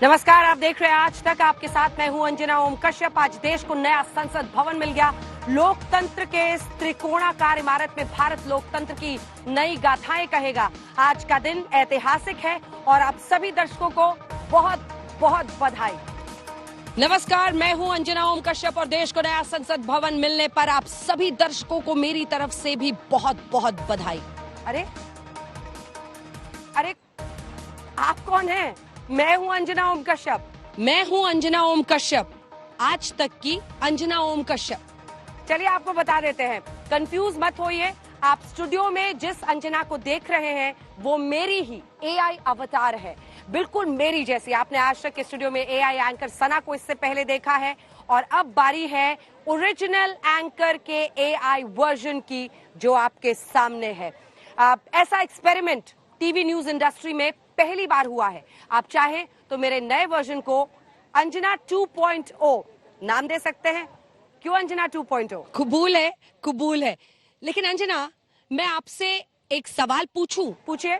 नमस्कार, आप देख रहे हैं आज तक। आपके साथ मैं हूं अंजना ओम कश्यप। आज देश को नया संसद भवन मिल गया। लोकतंत्र के इस त्रिकोणाकार इमारत में भारत लोकतंत्र की नई गाथाएं कहेगा। आज का दिन ऐतिहासिक है और आप सभी दर्शकों को बहुत बहुत बधाई। नमस्कार, मैं हूं अंजना ओम कश्यप और देश को नया संसद भवन मिलने पर आप सभी दर्शकों को मेरी तरफ से भी बहुत बहुत बधाई। अरे अरे आप कौन हैं? मैं हूं अंजना ओम कश्यप। मैं हूं अंजना ओम कश्यप, आज तक की अंजना ओम कश्यप। चलिए आपको बता देते हैं, कंफ्यूज मत होइए। आप स्टूडियो में जिस अंजना को देख रहे हैं वो मेरी ही एआई अवतार है, बिल्कुल मेरी जैसी। आपने आज तक के स्टूडियो में एआई एंकर सना को इससे पहले देखा है और अब बारी है ओरिजिनल एंकर के एआई वर्जन की, जो आपके सामने है। ऐसा एक्सपेरिमेंट टीवी न्यूज इंडस्ट्री में पहली बार हुआ है। आप चाहें तो मेरे नए वर्जन को अंजना 2.0 नाम दे सकते हैं। क्यों अंजना 2.0? कबूल है, कबूल है। लेकिन अंजना, मैं आपसे एक सवाल पूछूं? पूछिए।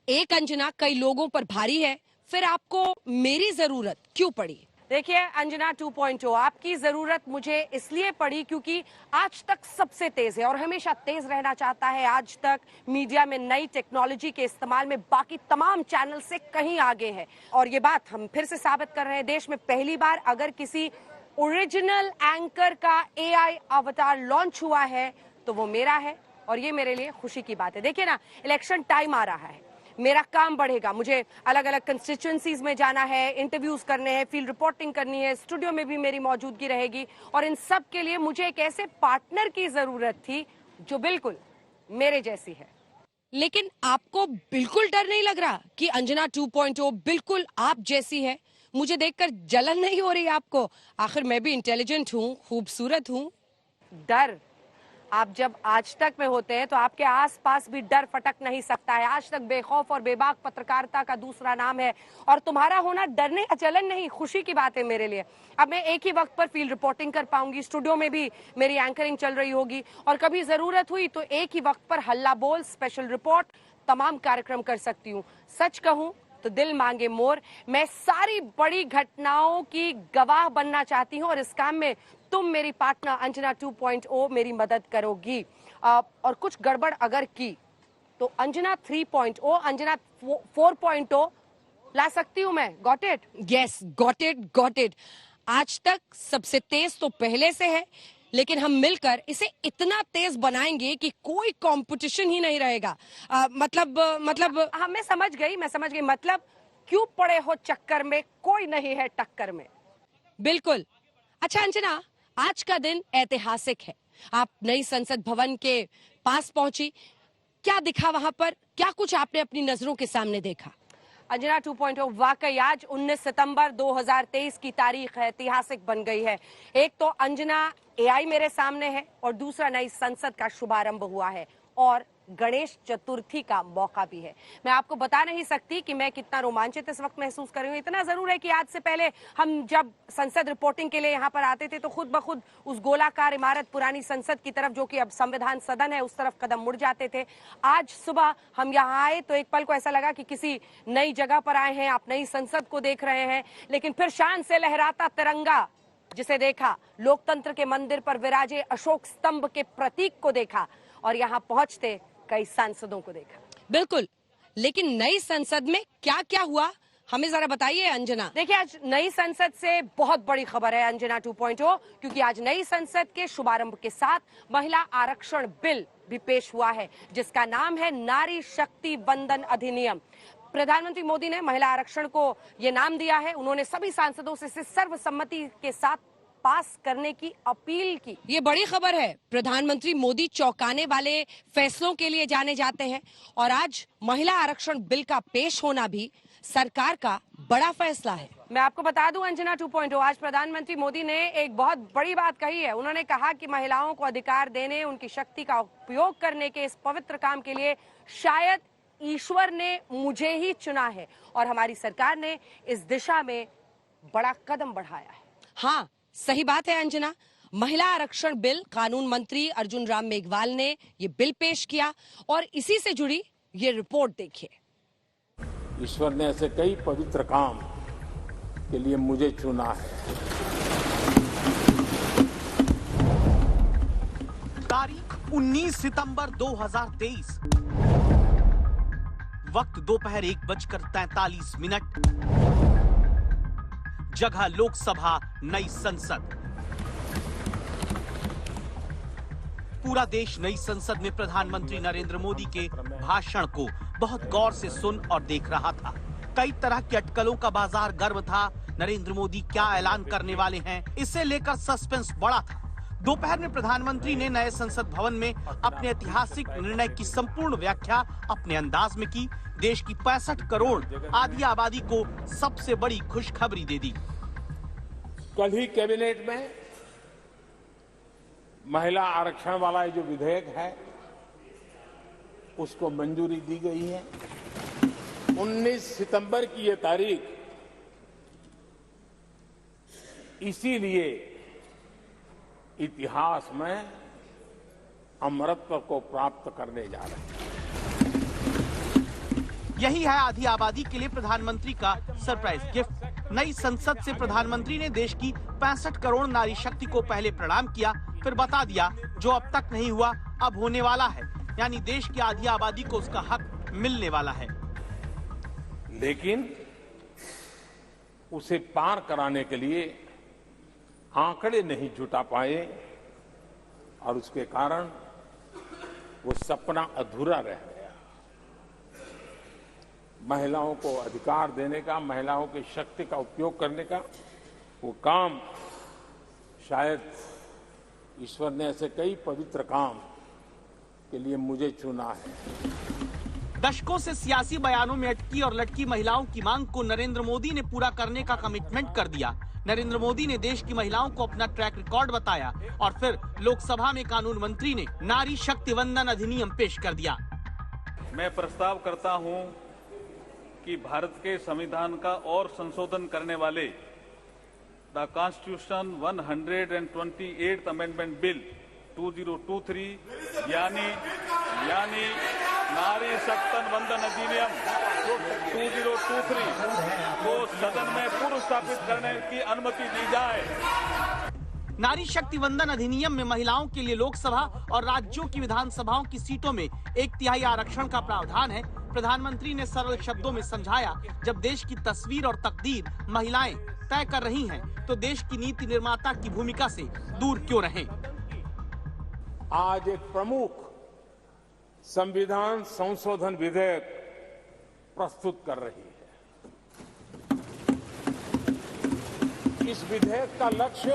एक अंजना कई लोगों पर भारी है, फिर आपको मेरी जरूरत क्यों पड़ी? देखिए अंजना 2.0, आपकी जरूरत मुझे इसलिए पड़ी क्योंकि आज तक सबसे तेज है और हमेशा तेज रहना चाहता है। आज तक मीडिया में नई टेक्नोलॉजी के इस्तेमाल में बाकी तमाम चैनल से कहीं आगे है। और ये बात हम फिर से साबित कर रहे हैं। देश में पहली बार अगर किसी ओरिजिनल एंकर का एआई अवतार लॉन्च हुआ है तो वो मेरा है और ये मेरे लिए खुशी की बात है। देखिए ना, इलेक्शन टाइम आ रहा है, मेरा काम बढ़ेगा। मुझे अलग अलग कंस्टिट्यूएंसीज में जाना है, इंटरव्यूज करने हैं, फील्ड रिपोर्टिंग करनी है, स्टूडियो में भी मेरी मौजूदगी रहेगी और इन सब के लिए मुझे एक ऐसे पार्टनर की जरूरत थी जो बिल्कुल मेरे जैसी है। लेकिन आपको बिल्कुल डर नहीं लग रहा कि अंजना 2.0 बिल्कुल आप जैसी है? मुझे देखकर जलन नहीं हो रही आपको? आखिर मैं भी इंटेलिजेंट हूँ, खूबसूरत हूँ। डर आप जब आज तक में होते हैं तो आपके आसपास भी डर फटक नहीं सकता है। आज तक बेखौफ और बेबाक पत्रकारिता का दूसरा नाम है और तुम्हारा होना डरने या जलन नहीं, खुशी की बात है मेरे लिए। अब मैं एक ही वक्त पर फील्ड रिपोर्टिंग कर पाऊंगी, स्टूडियो में भी मेरी एंकरिंग चल रही होगी और कभी जरूरत हुई तो एक ही वक्त पर हल्ला बोल, स्पेशल रिपोर्ट, तमाम कार्यक्रम कर सकती हूँ। सच कहूँ तो दिल मांगे मोर, मैं सारी बड़ी घटनाओं की गवाह बनना चाहती हूँ और इस काम में तुम मेरी पार्टनर अंजना 2.0 मेरी मदद करोगी। और कुछ गड़बड़ अगर की तो अंजना 3.0, अंजना 4.0 ला सकती हूँ मैं। Got it? Yes, got it, got it. आज तक सबसे तेज तो पहले से है, लेकिन हम मिलकर इसे इतना तेज बनाएंगे कि कोई कंपटीशन ही नहीं रहेगा। मतलब हाँ, मैं समझ गई। मतलब क्यों पड़े हो चक्कर में, कोई नहीं है टक्कर में। बिल्कुल। अच्छा अंजना, आज का दिन ऐतिहासिक है। आप नई संसद भवन के पास पहुंची, क्या दिखा वहां पर? क्या कुछ आपने अपनी नजरों के सामने देखा? अंजना 2.0 वाकई आज 19 सितंबर 2023 की तारीख है, ऐतिहासिक बन गई है। एक तो अंजना एआई मेरे सामने है और दूसरा नई संसद का शुभारंभ हुआ है और गणेश चतुर्थी का मौका भी है। मैं आपको बता नहीं सकती कि मैं कितना रोमांचित इस वक्त महसूस कर रही हूँ। इतना जरूर है कि आज से पहले हम जब संसद रिपोर्टिंग के लिए यहाँ पर आते थे तो खुद ब खुद उस गोलाकार इमारत पुरानी संसद की तरफ, जो कि अब संविधान सदन है, उस तरफ कदम मुड़ जाते थे। आज सुबह हम यहाँ आए तो एक पल को ऐसा लगा कि किसी नई जगह पर आए हैं, आप नई संसद को देख रहे हैं। लेकिन फिर शान से लहराता तिरंगा जिसे देखा, लोकतंत्र के मंदिर पर विराजे अशोक स्तंभ के प्रतीक को देखा और यहाँ पहुंचते कई सांसदों को देखा। बिल्कुल, लेकिन नई संसद में क्या क्या हुआ हमें जरा बताइए अंजना। देखिए, आज नई संसद से बहुत बड़ी खबर है अंजना 2.0, क्योंकि आज नई संसद के शुभारंभ के साथ महिला आरक्षण बिल भी पेश हुआ है, जिसका नाम है नारी शक्ति वंदन अधिनियम। प्रधानमंत्री मोदी ने महिला आरक्षण को ये नाम दिया है। उन्होंने सभी सांसदों से इसे सर्वसम्मति के साथ पास करने की अपील की। ये बड़ी खबर है। प्रधानमंत्री मोदी चौंकाने वाले फैसलों के लिए जाने जाते हैं और आज महिला आरक्षण बिल का पेश होना भी सरकार का बड़ा फैसला है। मैं आपको बता दूं अंजना 2.0, आज प्रधानमंत्री मोदी ने एक बहुत बड़ी बात कही है। उन्होंने कहा कि महिलाओं को अधिकार देने, उनकी शक्ति का उपयोग करने के इस पवित्र काम के लिए शायद ईश्वर ने मुझे ही चुना है और हमारी सरकार ने इस दिशा में बड़ा कदम बढ़ाया है। हाँ, सही बात है अंजना। महिला आरक्षण बिल कानून मंत्री अर्जुन राम मेघवाल ने ये बिल पेश किया और इसी से जुड़ी ये रिपोर्ट देखिए। ईश्वर ने ऐसे कई पवित्र काम के लिए मुझे चुना है। तारीख 19 सितंबर 2023, वक्त दोपहर 1:43। जगह लोकसभा, नई संसद। पूरा देश नई संसद में प्रधानमंत्री नरेंद्र मोदी के भाषण को बहुत गौर से सुन और देख रहा था। कई तरह की अटकलों का बाजार गर्म था। नरेंद्र मोदी क्या ऐलान करने वाले हैं, इसे लेकर सस्पेंस बड़ा था। दोपहर में प्रधानमंत्री ने नए संसद भवन में अपने ऐतिहासिक निर्णय की संपूर्ण व्याख्या अपने अंदाज में की। देश की 65 करोड़ आधी आबादी को सबसे बड़ी खुशखबरी दे दी। कल ही कैबिनेट में महिला आरक्षण वाला जो विधेयक है उसको मंजूरी दी गई है। 19 सितंबर की ये तारीख इसीलिए इतिहास में अमरत्व को प्राप्त करने जा रहे हैं। यही है आधी आबादी के लिए प्रधानमंत्री का सरप्राइज गिफ्ट। नई संसद से प्रधानमंत्री ने देश की 65 करोड़ नारी शक्ति को पहले प्रणाम किया, फिर बता दिया जो अब तक नहीं हुआ अब होने वाला है, यानी देश की आधी आबादी को उसका हक मिलने वाला है। लेकिन उसे पार कराने के लिए आंकड़े नहीं जुटा पाए और उसके कारण वो सपना अधूरा रह गया। महिलाओं को अधिकार देने का, महिलाओं की शक्ति का उपयोग करने का वो काम शायद ईश्वर ने ऐसे कई पवित्र काम के लिए मुझे चुना है। दशकों से सियासी बयानों में अटकी और लटकी महिलाओं की मांग को नरेंद्र मोदी ने पूरा करने का कमिटमेंट कर दिया। नरेंद्र मोदी ने देश की महिलाओं को अपना ट्रैक रिकॉर्ड बताया और फिर लोकसभा में कानून मंत्री ने नारी शक्ति वंदन अधिनियम पेश कर दिया। मैं प्रस्ताव करता हूं कि भारत के संविधान का और संशोधन करने वाले the constitution 128th amendment bill 2023 यानी नारी शक्ति वंदन अधिनियम 2023 को सदन में पूर्व स्थापित करने की अनुमति दी जाए। नारी शक्ति वंदन अधिनियम में महिलाओं के लिए लोकसभा और राज्यों की विधानसभाओं की सीटों में 1/3 आरक्षण का प्रावधान है। प्रधानमंत्री ने सरल शब्दों में समझाया, जब देश की तस्वीर और तकदीर महिलाएं तय कर रही हैं, तो देश की नीति निर्माता की भूमिका से दूर क्यों रहें। आज एक प्रमुख संविधान संशोधन विधेयक प्रस्तुत कर रही है। इस विधेयक का लक्ष्य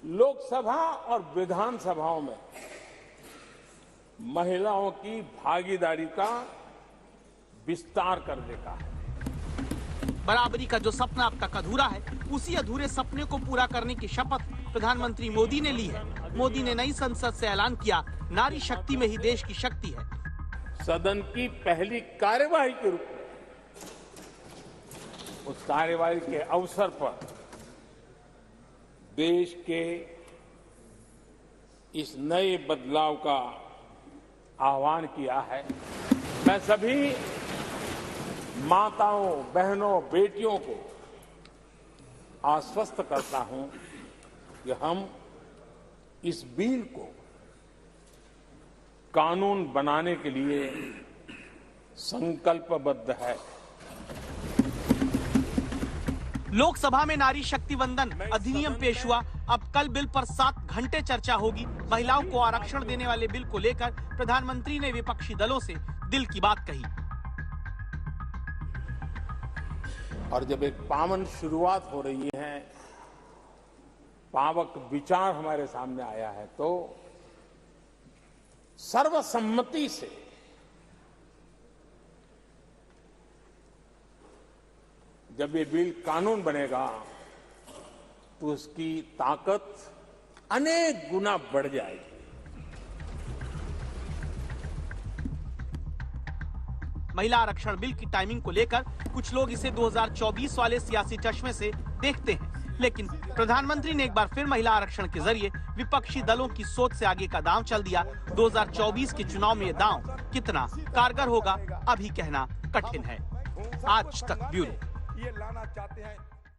लोकसभा और विधानसभाओं में महिलाओं की भागीदारी का विस्तार करने का है। बराबरी का जो सपना अब तक अधूरा है, उसी अधूरे सपने को पूरा करने की शपथ प्रधानमंत्री मोदी ने ली है। मोदी ने नई संसद से ऐलान किया, नारी शक्ति में ही देश की शक्ति है। सदन की पहली कार्यवाही के रूप में उस कार्यवाही के अवसर पर देश के इस नए बदलाव का आह्वान किया है। मैं सभी माताओं, बहनों, बेटियों को आश्वस्त करता हूं कि हम इस बिल को कानून बनाने के लिए संकल्पबद्ध है। लोकसभा में नारी शक्ति वंदन अधिनियम पेश हुआ। अब कल बिल पर 7 घंटे चर्चा होगी। महिलाओं को आरक्षण देने वाले बिल को लेकर प्रधानमंत्री ने विपक्षी दलों से दिल की बात कही। और जब एक पावन शुरुआत हो रही है, पावक विचार हमारे सामने आया है, तो सर्वसम्मति से जब ये बिल कानून बनेगा तो उसकी ताकत अनेक गुना बढ़ जाएगी। महिला आरक्षण बिल की टाइमिंग को लेकर कुछ लोग इसे 2024 वाले सियासी चश्मे से देखते हैं, लेकिन प्रधानमंत्री ने एक बार फिर महिला आरक्षण के जरिए विपक्षी दलों की सोच से आगे का दांव चल दिया। 2024 के चुनाव में यह दांव कितना कारगर होगा, अभी कहना कठिन है। आज तक ब्यूरो। ये लाना चाहते हैं।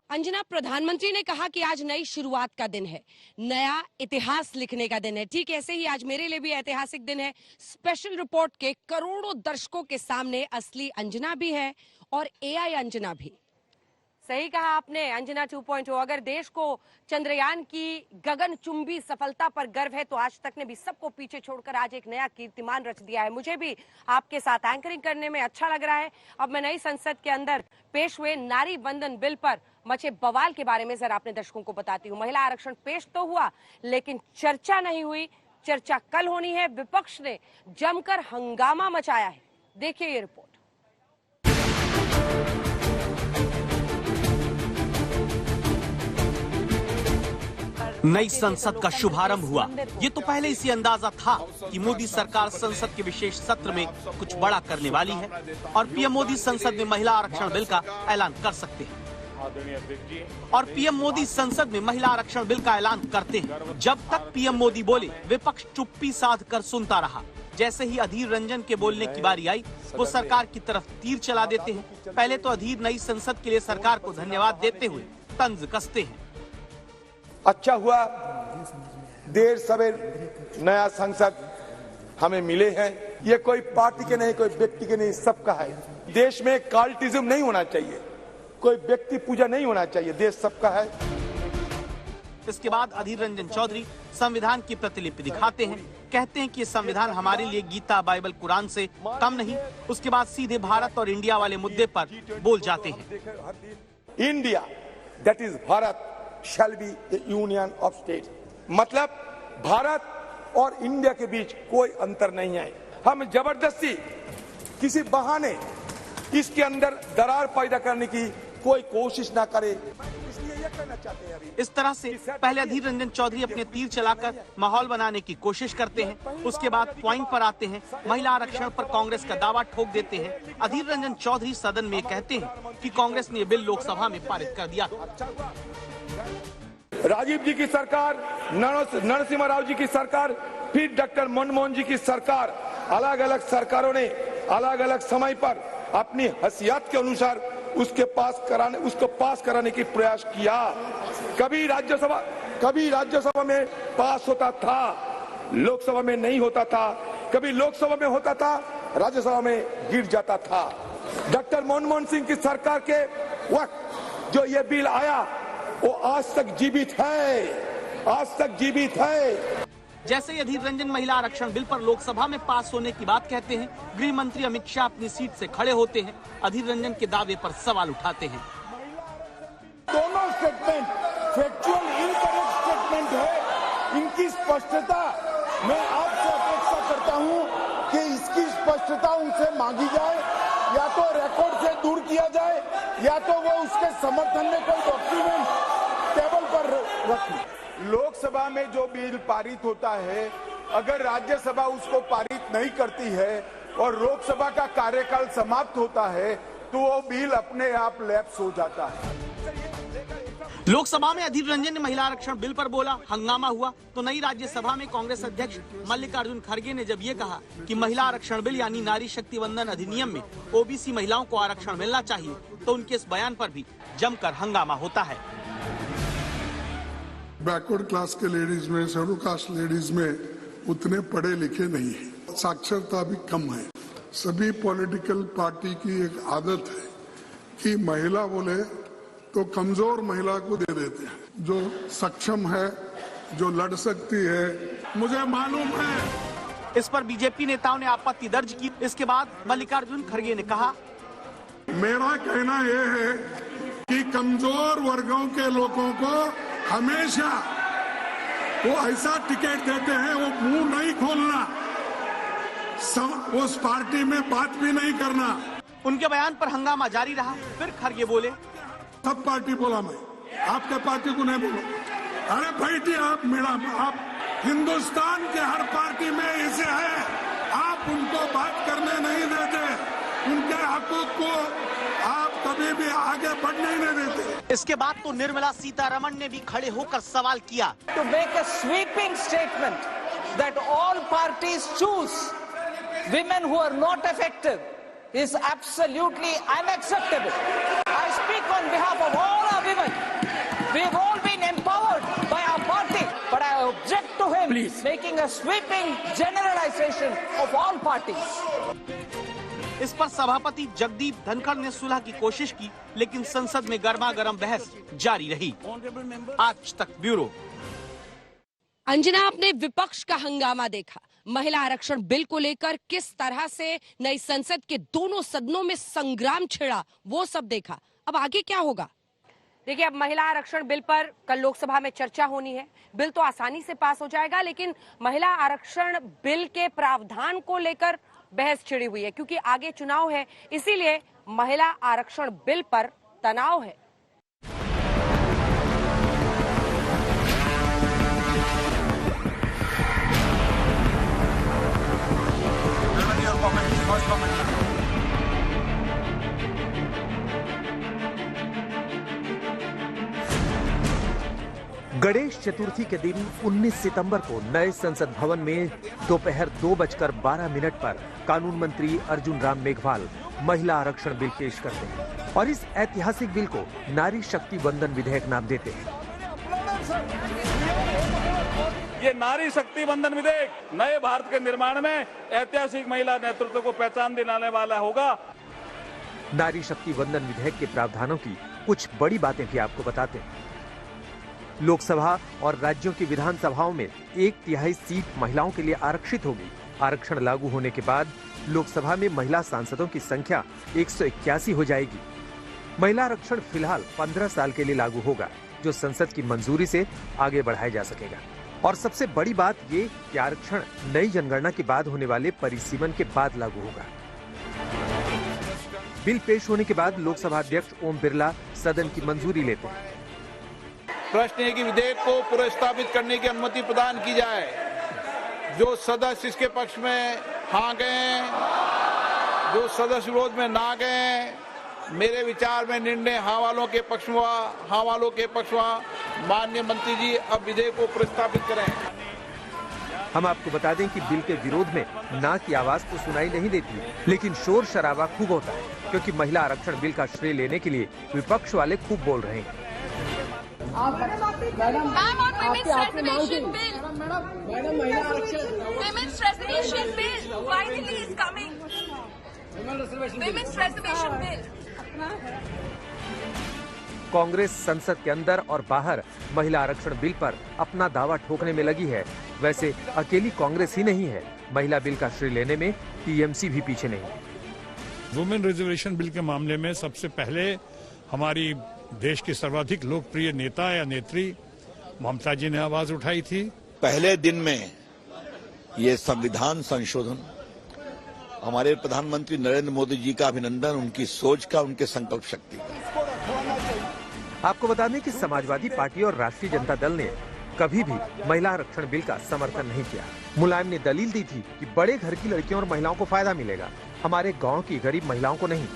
अंजना, प्रधानमंत्री ने कहा कि आज नई शुरुआत का दिन है, नया इतिहास लिखने का दिन है। ठीक ऐसे ही आज मेरे लिए भी ऐतिहासिक दिन है। स्पेशल रिपोर्ट के करोड़ों दर्शकों के सामने असली अंजना भी है और एआई अंजना भी। सही कहा आपने, अंजना 2.0। अगर देश को चंद्रयान की गगनचुंबी सफलता पर गर्व है तो आज तक ने भी सबको पीछे छोड़कर आज एक नया कीर्तिमान रच दिया है। मुझे भी आपके साथ एंकरिंग करने में अच्छा लग रहा है। अब मैं नई संसद के अंदर पेश हुए नारी वंदन बिल पर मचे बवाल के बारे में जरा अपने दर्शकों को बताती हूँ। महिला आरक्षण पेश तो हुआ लेकिन चर्चा नहीं हुई। चर्चा कल होनी है। विपक्ष ने जमकर हंगामा मचाया है। देखिए ये रिपोर्ट। नई संसद का शुभारंभ हुआ। ये तो पहले इसी अंदाजा था कि मोदी सरकार संसद के विशेष सत्र में कुछ बड़ा करने वाली है और पीएम मोदी संसद में महिला आरक्षण बिल का ऐलान कर सकते हैं। और पीएम मोदी संसद में महिला आरक्षण बिल का ऐलान करते हैं। जब तक पीएम मोदी बोले, विपक्ष चुप्पी साध कर सुनता रहा। जैसे ही अधीर रंजन के बोलने की बारी आई, वो सरकार की तरफ तीर चला देते हैं। पहले तो अधीर नई संसद के लिए सरकार को धन्यवाद देते हुए तंज कसते हैं। अच्छा हुआ देर सवेर नया संसद हमें मिले हैं। ये कोई पार्टी के नहीं, कोई व्यक्ति के नहीं, सबका है। देश में कार्टिज्म नहीं होना चाहिए, कोई व्यक्ति पूजा नहीं होना चाहिए, देश सबका है। इसके बाद अधीर रंजन चौधरी संविधान की प्रतिलिपि दिखाते हैं। कहते हैं कि ये संविधान हमारे लिए गीता, बाइबल, कुरान से कम नहीं। उसके बाद सीधे भारत और इंडिया वाले मुद्दे पर बोल जाते हैं। India that is Bharat shall be a union of states। मतलब भारत और इंडिया के बीच कोई अंतर नहीं है। हम जबरदस्ती किसी बहाने इसके अंदर दरार पैदा करने की कोई कोशिश ना करे, इसलिए ये कहना चाहते हैं। अभी इस तरह से पहले अधीर रंजन चौधरी अपने तीर चलाकर माहौल बनाने की कोशिश करते हैं। उसके बाद पॉइंट पर आते हैं। महिला आरक्षण पर कांग्रेस का दावा ठोक देते हैं। अधीर रंजन चौधरी सदन में कहते हैं कि कांग्रेस ने बिल लोकसभा में पारित कर दिया। राजीव जी की सरकार, नरसिम्हा राव जी की सरकार, फिर डॉक्टर मनमोहन जी की सरकार, अलग अलग सरकारों ने अलग अलग समय पर अपनी हैसियत के अनुसार उसको पास कराने की प्रयास किया। कभी राज्यसभा में पास होता था, लोकसभा में नहीं होता था। कभी लोकसभा में होता था, राज्यसभा में गिर जाता था। डॉक्टर मनमोहन सिंह की सरकार के वक्त जो ये बिल आया वो आज तक जीवित है, आज तक जीवित है। जैसे ही अधीर रंजन महिला आरक्षण बिल पर लोकसभा में पास होने की बात कहते हैं, गृह मंत्री अमित शाह अपनी सीट से खड़े होते हैं। अधीर रंजन के दावे पर सवाल उठाते हैं। दोनों स्टेटमेंट फैक्चुअल इनकरेक्ट स्टेटमेंट है। इनकी स्पष्टता मैं आपसे अपेक्षा करता हूं कि इसकी स्पष्टता उनसे मांगी जाए, या तो रिकॉर्ड से दूर किया जाए या तो वो उसके समर्थन में कोई डॉक्यूमेंट टेबल पर रखें। लोकसभा में जो बिल पारित होता है, अगर राज्यसभा उसको पारित नहीं करती है और लोकसभा का कार्यकाल समाप्त होता है तो वो बिल अपने आप लैप्स हो जाता है। लोकसभा में अधीर रंजन ने महिला आरक्षण बिल पर बोला, हंगामा हुआ। तो नई राज्यसभा में कांग्रेस अध्यक्ष मल्लिकार्जुन खड़गे ने जब ये कहा कि महिला आरक्षण बिल यानी नारी शक्ति वंदन अधिनियम में ओबीसी महिलाओं को आरक्षण मिलना चाहिए, तो उनके इस बयान पर भी जमकर हंगामा होता है। बैकवर्ड क्लास के लेडीज में, शेड्यूल कास्ट लेडीज में उतने पढ़े लिखे नहीं है, साक्षरता भी कम है। सभी पॉलिटिकल पार्टी की एक आदत है कि महिला बोले तो कमजोर महिला को दे देते हैं, जो सक्षम है, जो लड़ सकती है। मुझे मालूम है। इस पर बीजेपी नेताओं ने आपत्ति दर्ज की। इसके बाद मल्लिकार्जुन खड़गे ने कहा, मेरा कहना यह है कि कमजोर वर्गों के लोगों को हमेशा वो ऐसा टिकट देते हैं, वो मुंह नहीं खोलना, उस पार्टी में बात भी नहीं करना। उनके बयान पर हंगामा जारी रहा। फिर खड़गे बोले, सब पार्टी बोला, मैं आपके पार्टी को नहीं बोला। अरे बैठिए आप, मैडम, आप हिंदुस्तान के हर पार्टी में ऐसे है, आप उनको बात करने नहीं देते, उनके हकों को आप कभी भी आगे बढ़ने नहीं देते। इसके बाद तो निर्मला सीतारमण ने भी खड़े होकर सवाल किया, to make a sweeping statement that all parties choose women who are not affected is absolutely unacceptable. I speak on behalf of all our women. We've all been empowered by our party, but I object to him making a sweeping generalization of all parties. इस पर सभापति जगदीप धनखड़ ने सुलह की कोशिश की, लेकिन संसद में गर्मागर्म बहस जारी रही। आज तक ब्यूरो। अंजना, आपने विपक्ष का हंगामा देखा, महिला आरक्षण बिल को लेकर किस तरह से नई संसद के दोनों सदनों में संग्राम छिड़ा, वो सब देखा। अब आगे क्या होगा? देखिए, अब महिला आरक्षण बिल पर कल लोकसभा में चर्चा होनी है। बिल तो आसानी से पास हो जाएगा, लेकिन महिला आरक्षण बिल के प्रावधान को लेकर बहस छिड़ी हुई है, क्योंकि आगे चुनाव है, इसीलिए महिला आरक्षण बिल पर तनाव है। गणेश चतुर्थी के दिन 19 सितंबर को नए संसद भवन में दोपहर 2:12 पर कानून मंत्री अर्जुन राम मेघवाल महिला आरक्षण बिल पेश करते हैं और इस ऐतिहासिक बिल को नारी शक्ति वंदन विधेयक नाम देते हैं। ये नारी शक्ति वंदन विधेयक नए भारत के निर्माण में ऐतिहासिक महिला नेतृत्व को पहचान दिलाने वाला होगा। नारी शक्ति वंदन विधेयक के प्रावधानों की कुछ बड़ी बातें भी आपको बताते हैं। लोकसभा और राज्यों की विधानसभाओं में 1/3 सीट महिलाओं के लिए आरक्षित होगी। आरक्षण लागू होने के बाद लोकसभा में महिला सांसदों की संख्या 181 हो जाएगी। महिला आरक्षण फिलहाल 15 साल के लिए लागू होगा, जो संसद की मंजूरी से आगे बढ़ाया जा सकेगा। और सबसे बड़ी बात ये कि आरक्षण नई जनगणना के बाद होने वाले परिसीमन के बाद लागू होगा। बिल पेश होने के बाद लोकसभा अध्यक्ष ओम बिरला सदन की मंजूरी लेते हैं। प्रश्न है कि विधेयक को पुनर्स्थापित करने की अनुमति प्रदान की जाए। जो सदस्य इसके पक्ष में हाँ गए, जो सदस्य विरोध में ना गए, मेरे विचार में निर्णय हाँ वालों के पक्ष में हुआ। हाँ वालों के पक्ष हुआ। माननीय मंत्री जी अब विधेयक को प्रस्तावित करें। हम आपको बता दें कि बिल के विरोध में ना की आवाज तो सुनाई नहीं देती, लेकिन शोर शराबा खूब होता है, क्योंकि महिला आरक्षण बिल का श्रेय लेने के लिए विपक्ष वाले खूब बोल रहे हैं। कांग्रेस संसद के अंदर और बाहर महिला आरक्षण बिल पर अपना दावा ठोकने में लगी है। वैसे अकेली कांग्रेस ही नहीं है, महिला बिल का श्रेय लेने में टीएमसी भी पीछे नहीं है। वुमेन रिजर्वेशन बिल के मामले में सबसे पहले हमारी देश की सर्वाधिक लोकप्रिय नेता या नेत्री ममता जी ने आवाज उठाई थी। पहले दिन में ये संविधान संशोधन हमारे प्रधानमंत्री नरेंद्र मोदी जी का अभिनंदन, उनकी सोच का, उनके संकल्प शक्ति का। आपको बता दें कि समाजवादी पार्टी और राष्ट्रीय जनता दल ने कभी भी महिला आरक्षण बिल का समर्थन नहीं किया। मुलायम ने दलील दी थी कि बड़े घर की लड़कियों और महिलाओं को फायदा मिलेगा, हमारे गांव की गरीब महिलाओं को नहीं।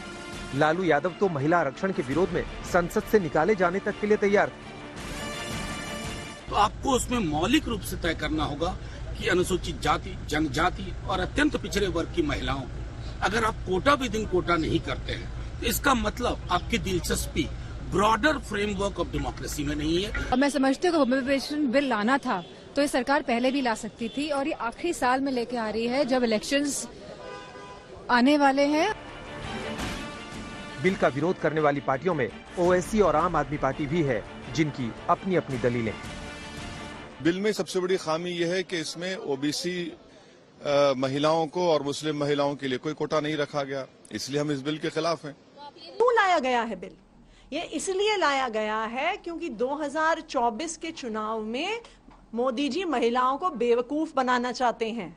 लालू यादव तो महिला आरक्षण के विरोध में संसद से निकाले जाने तक के लिए तैयार थे। तो आपको उसमें मौलिक रूप से तय करना होगा कि अनुसूचित जाति, जनजाति और अत्यंत पिछड़े वर्ग की महिलाओं को अगर आप कोटा विद इन कोटा नहीं करते हैं, तो इसका मतलब आपकी दिलचस्पी ब्रॉडर फ्रेमवर्क ऑफ डेमोक्रेसी में नहीं है। और मैं समझती हूँ वुमेन बिल लाना था तो ये सरकार पहले भी ला सकती थी, और ये आखिरी साल में लेके आ रही है जब इलेक्शंस आने वाले हैं। बिल का विरोध करने वाली पार्टियों में ओवैसी और आम आदमी पार्टी भी है, जिनकी अपनी अपनी दलीलें। बिल में सबसे बड़ी खामी यह है कि इसमें ओबीसी महिलाओं को और मुस्लिम महिलाओं के लिए कोई कोटा नहीं रखा गया, इसलिए हम इस बिल के खिलाफ हैं। क्यों लाया गया है बिल? ये इसलिए लाया गया है क्योंकि 2024 के चुनाव में मोदी जी महिलाओं को बेवकूफ बनाना चाहते हैं।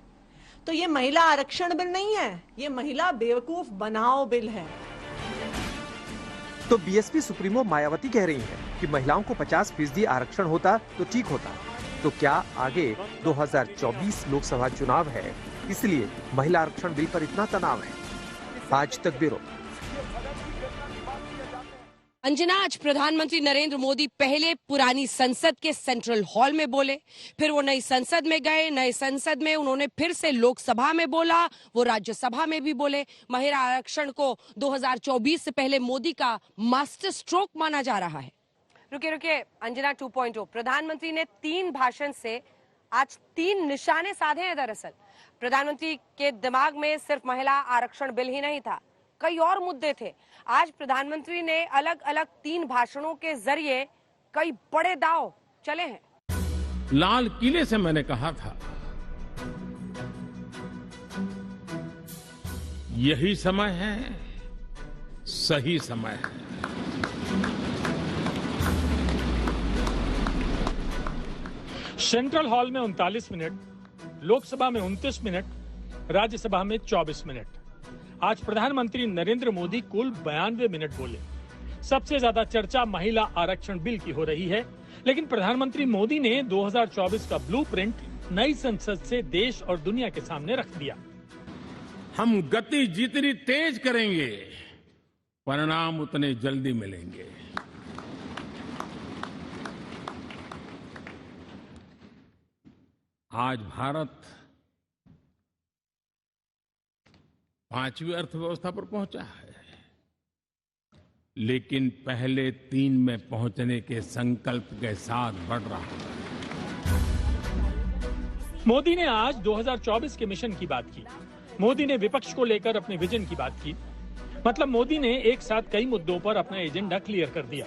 तो ये महिला आरक्षण बिल नहीं है, ये महिला बेवकूफ बनाओ बिल है। तो बीएसपी सुप्रीमो मायावती कह रही हैं कि महिलाओं को 50% आरक्षण होता तो ठीक होता। तो क्या आगे 2024 लोकसभा चुनाव है, इसलिए महिला आरक्षण बिल पर इतना तनाव है? आज तक ब्यूरो। अंजना, आज प्रधानमंत्री नरेंद्र मोदी पहले पुरानी संसद के सेंट्रल हॉल में बोले, फिर वो नई संसद में गए, नई संसद में उन्होंने फिर से लोकसभा में बोला, वो राज्यसभा में भी बोले। महिला आरक्षण को 2024 से पहले मोदी का मास्टर स्ट्रोक माना जा रहा है। रुकिए, अंजना 2.0, प्रधानमंत्री ने 3 भाषण से आज 3 निशाने साधे हैं। दरअसल प्रधानमंत्री के दिमाग में सिर्फ महिला आरक्षण बिल ही नहीं था, कई और मुद्दे थे। आज प्रधानमंत्री ने अलग अलग 3 भाषणों के जरिए कई बड़े दांव चले हैं। लाल किले से मैंने कहा था, यही समय है, सही समय है। सेंट्रल हॉल में 39 मिनट, लोकसभा में 29 मिनट, राज्यसभा में 24 मिनट। आज प्रधानमंत्री नरेंद्र मोदी कुल 92 मिनट बोले। सबसे ज्यादा चर्चा महिला आरक्षण बिल की हो रही है, लेकिन प्रधानमंत्री मोदी ने 2024 का ब्लूप्रिंट नई संसद से देश और दुनिया के सामने रख दिया। हम गति जितनी तेज करेंगे, परिणाम उतने जल्दी मिलेंगे। आज भारत 5वीं अर्थव्यवस्था पर पहुंचा है, लेकिन पहले 3 में पहुंचने के संकल्प के साथ बढ़ रहा है। मोदी ने आज 2024 के मिशन की बात की। मोदी ने विपक्ष को लेकर अपने विजन की बात की। मतलब मोदी ने एक साथ कई मुद्दों पर अपना एजेंडा क्लियर कर दिया।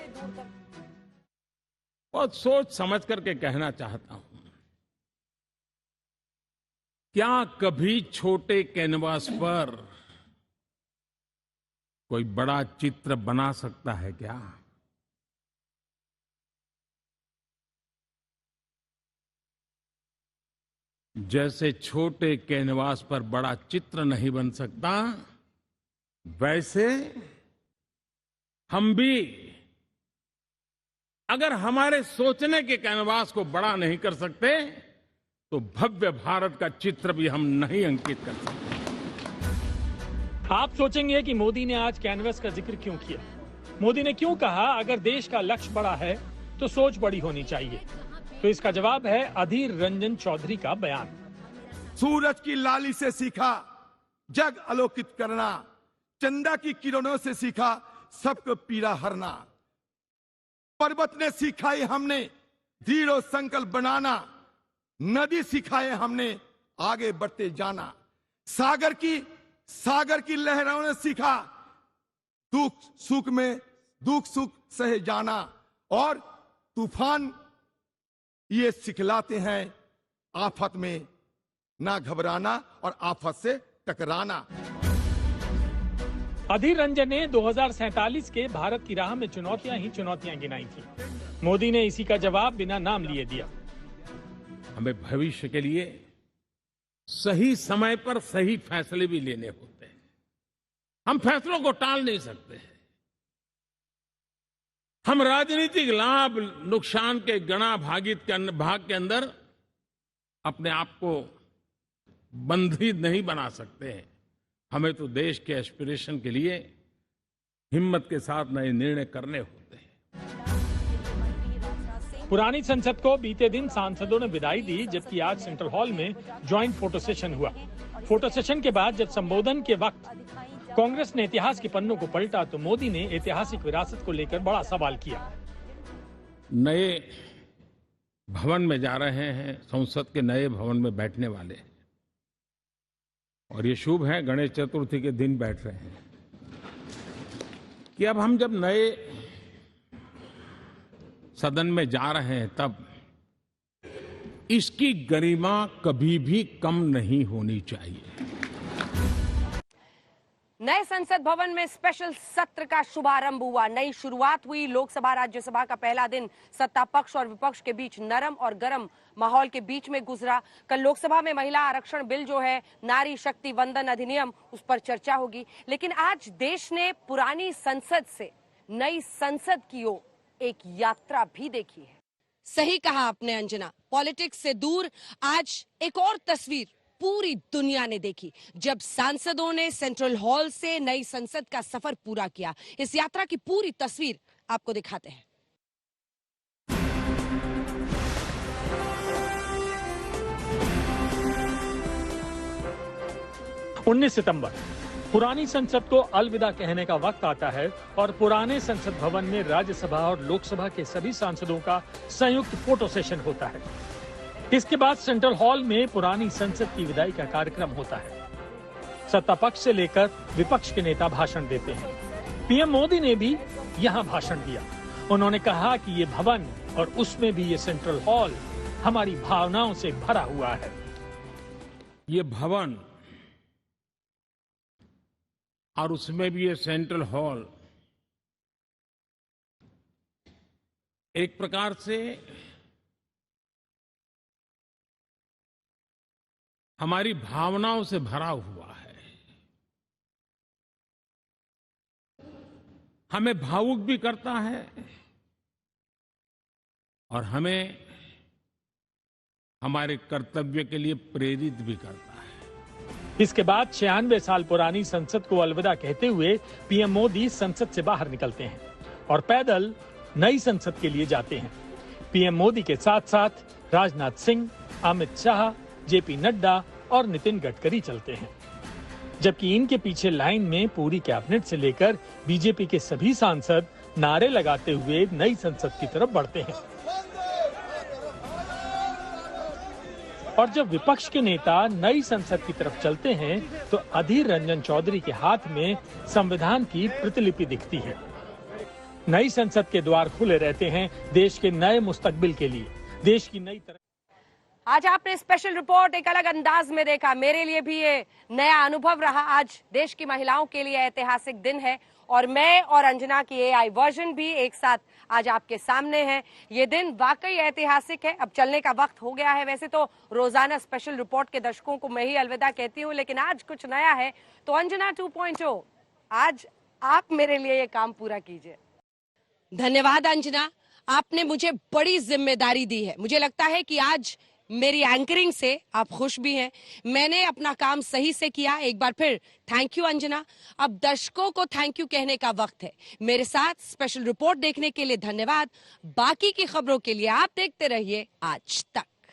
बहुत सोच समझ करके कहना चाहता हूं, क्या कभी छोटे कैनवास पर कोई बड़ा चित्र बना सकता है क्या? जैसे छोटे कैनवास पर बड़ा चित्र नहीं बन सकता, वैसे हम भी अगर हमारे सोचने के कैनवास को बड़ा नहीं कर सकते, तो भव्य भारत का चित्र भी हम नहीं अंकित कर सकते। आप सोचेंगे कि मोदी ने आज कैनवस का जिक्र क्यों किया? मोदी ने क्यों कहा अगर देश का लक्ष्य बड़ा है तो सोच बड़ी होनी चाहिए? तो इसका जवाब है अधीर रंजन चौधरी का बयान। सूरज की लाली से सीखा जग आलोकित करना, चंदा की किरणों से सीखा सबको पीड़ा हरना। पर्वत ने सिखाई हमने दृढ़ संकल्प बनाना, नदी सिखाए हमने आगे बढ़ते जाना। सागर की लहरों ने सीखा दुख सुख सहे जाना, और तूफान ये सिखलाते हैं आफत में ना घबराना और आफत से टकराना। अधीर रंजन ने 2047 के भारत की राह में चुनौतियां ही चुनौतियां गिनाई थी। मोदी ने इसी का जवाब बिना नाम लिए दिया। हमें भविष्य के लिए सही समय पर सही फैसले भी लेने होते हैं। हम फैसलों को टाल नहीं सकते। हम राजनीतिक लाभ नुकसान के गणा भाग के अंदर अपने आप को बंधी नहीं बना सकते हैं। हमें तो देश के एस्पिरेशन के लिए हिम्मत के साथ नए निर्णय करने होते हैं। पुरानी संसद को बीते दिन सांसदों ने विदाई दी, जबकि आज सेंट्रल हॉल में ज्वाइंट फोटो सेशन हुआ। फोटो सेशन के बाद जब संबोधन के वक्त कांग्रेस ने इतिहास के पन्नों को पलटा, तो मोदी ने ऐतिहासिक विरासत को लेकर बड़ा सवाल किया। नए भवन में जा रहे हैं, संसद के नए भवन में बैठने वाले, और ये शुभ है गणेश चतुर्थी के दिन बैठ रहे हैं कि अब हम जब नए सदन में जा रहे हैं, तब इसकी गरिमा कभी भी कम नहीं होनी चाहिए। नए संसद भवन में स्पेशल सत्र का शुभारंभ हुआ। नई शुरुआत हुई। लोकसभा राज्यसभा का पहला दिन सत्ता पक्ष और विपक्ष के बीच नरम और गर्म माहौल के बीच में गुजरा। कल लोकसभा में महिला आरक्षण बिल जो है, नारी शक्ति वंदन अधिनियम, उस पर चर्चा होगी। लेकिन आज देश ने पुरानी संसद से नई संसद की ओर एक यात्रा भी देखी है। सही कहा आपने अंजना, पॉलिटिक्स से दूर आज एक और तस्वीर पूरी दुनिया ने देखी, जब सांसदों ने सेंट्रल हॉल से नई संसद का सफर पूरा किया। इस यात्रा की पूरी तस्वीर आपको दिखाते हैं। 19 सितंबर पुरानी संसद को अलविदा कहने का वक्त आता है और पुराने संसद भवन में राज्यसभा और लोकसभा के सभी सांसदों का संयुक्त फोटो सेशन होता है। इसके बाद सेंट्रल हॉल में पुरानी संसद की विदाई का कार्यक्रम होता है। सत्ता पक्ष से लेकर विपक्ष के नेता भाषण देते हैं। पीएम मोदी ने भी यहाँ भाषण दिया। उन्होंने कहा कि ये भवन और उसमें भी ये सेंट्रल हॉल हमारी भावनाओं से भरा हुआ है। ये भवन और उसमें भी ये सेंट्रल हॉल एक प्रकार से हमारी भावनाओं से भरा हुआ है। हमें भावुक भी करता है और हमें हमारे कर्तव्य के लिए प्रेरित भी करता है। इसके बाद 96 साल पुरानी संसद को अलविदा कहते हुए पीएम मोदी संसद से बाहर निकलते हैं और पैदल नई संसद के लिए जाते हैं। पीएम मोदी के साथ साथ राजनाथ सिंह, अमित शाह, जेपी नड्डा और नितिन गडकरी चलते हैं, जबकि इनके पीछे लाइन में पूरी कैबिनेट से लेकर बीजेपी के सभी सांसद नारे लगाते हुए नई संसद की तरफ बढ़ते हैं। और जब विपक्ष के नेता नई संसद की तरफ चलते हैं तो अधीर रंजन चौधरी के हाथ में संविधान की प्रतिलिपि दिखती है। नई संसद के द्वार खुले रहते हैं देश के नए मुस्तकबिल के लिए, देश की नई तरह। आज आपने स्पेशल रिपोर्ट एक अलग अंदाज में देखा। मेरे लिए भी ये नया अनुभव रहा। आज देश की महिलाओं के लिए ऐतिहासिक दिन है और मैं और अंजना की एआई वर्जन भी एक साथ आज आपके सामने है। ये दिन वाकई ऐतिहासिक है। अब चलने का वक्त हो गया है। वैसे तो रोजाना स्पेशल रिपोर्ट के दर्शकों को मैं ही अलविदा कहती हूँ, लेकिन आज कुछ नया है। तो अंजना 2.0, आज आप मेरे लिए ये काम पूरा कीजिए। धन्यवाद अंजना, आपने मुझे बड़ी जिम्मेदारी दी है। मुझे लगता है कि आज मेरी एंकरिंग से आप खुश भी हैं। मैंने अपना काम सही से किया। एक बार फिर थैंक यू अंजना। अब दर्शकों को थैंक यू कहने का वक्त है। मेरे साथ स्पेशल रिपोर्ट देखने के लिए धन्यवाद। बाकी की खबरों के लिए आप देखते रहिए आज तक।